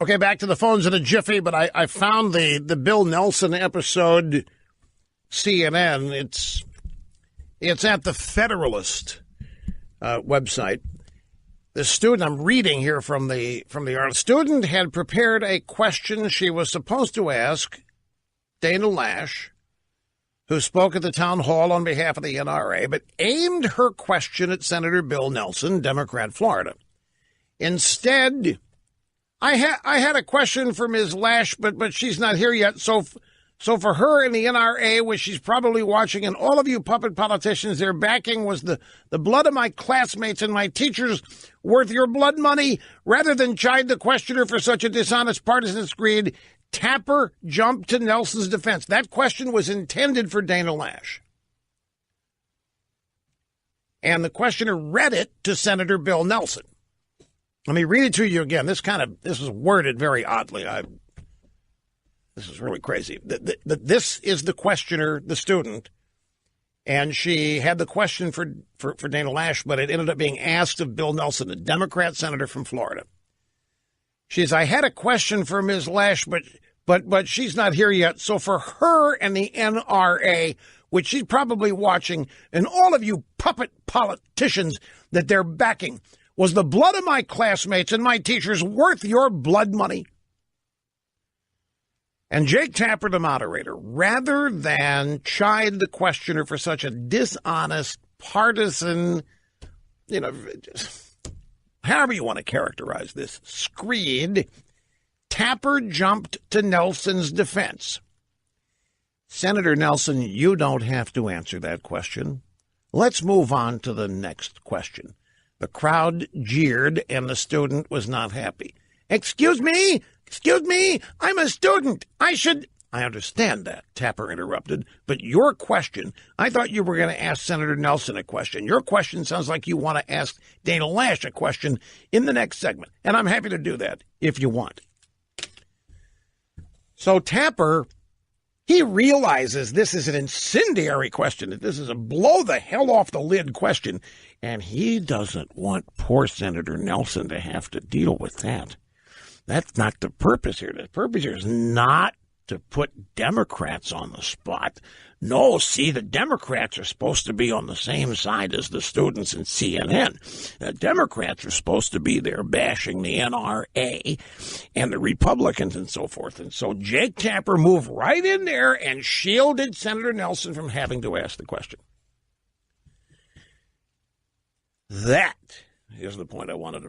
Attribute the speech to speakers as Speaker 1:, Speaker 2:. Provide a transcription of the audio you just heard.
Speaker 1: Okay, back to the phones in a jiffy, but I found the Bill Nelson episode, CNN. It's at the Federalist website. The student, I'm reading here from the article. Student had prepared a question she was supposed to ask Dana Loesch, who spoke at the town hall on behalf of the NRA, but aimed her question at Senator Bill Nelson, Democrat, Florida. Instead, I had a question for Ms. Loesch, but she's not here yet. So for her and the NRA, which she's probably watching, and all of you puppet politicians, their backing was the blood of my classmates and my teachers worth your blood money. Rather than chide the questioner for such a dishonest partisan screed, Tapper jumped to Nelson's defense. That question was intended for Dana Loesch. And the questioner read it to Senator Bill Nelson. Let me read it to you again. This is worded very oddly. This is really crazy. This is the questioner, the student, and she had the question for Dana Loesch, but it ended up being asked of Bill Nelson, a Democrat senator from Florida. She says, I had a question for Ms. Loesch, but she's not here yet. So for her and the NRA, which she's probably watching, and all of you puppet politicians that they're backing, was the blood of my classmates and my teachers worth your blood money? And Jake Tapper, the moderator, rather than chide the questioner for such a dishonest, partisan, however you want to characterize this, screed, Tapper jumped to Nelson's defense. Senator Nelson, you don't have to answer that question. Let's move on to the next question. The crowd jeered, and the student was not happy. Excuse me, I'm a student. I understand that, Tapper interrupted, but your question, I thought you were going to ask Senator Nelson a question. Your question sounds like you want to ask Dana Loesch a question in the next segment, and I'm happy to do that if you want. So Tapper, he realizes this is an incendiary question, that this is a blow-the-hell-off-the-lid question, and he doesn't want poor Senator Nelson to have to deal with that. That's not the purpose here. The purpose here is not to put Democrats on the spot. No, see, the Democrats are supposed to be on the same side as the students in CNN. The Democrats are supposed to be there bashing the NRA and the Republicans and so forth. And so Jake Tapper moved right in there and shielded Senator Nelson from having to ask the question. That is the point I wanted to make.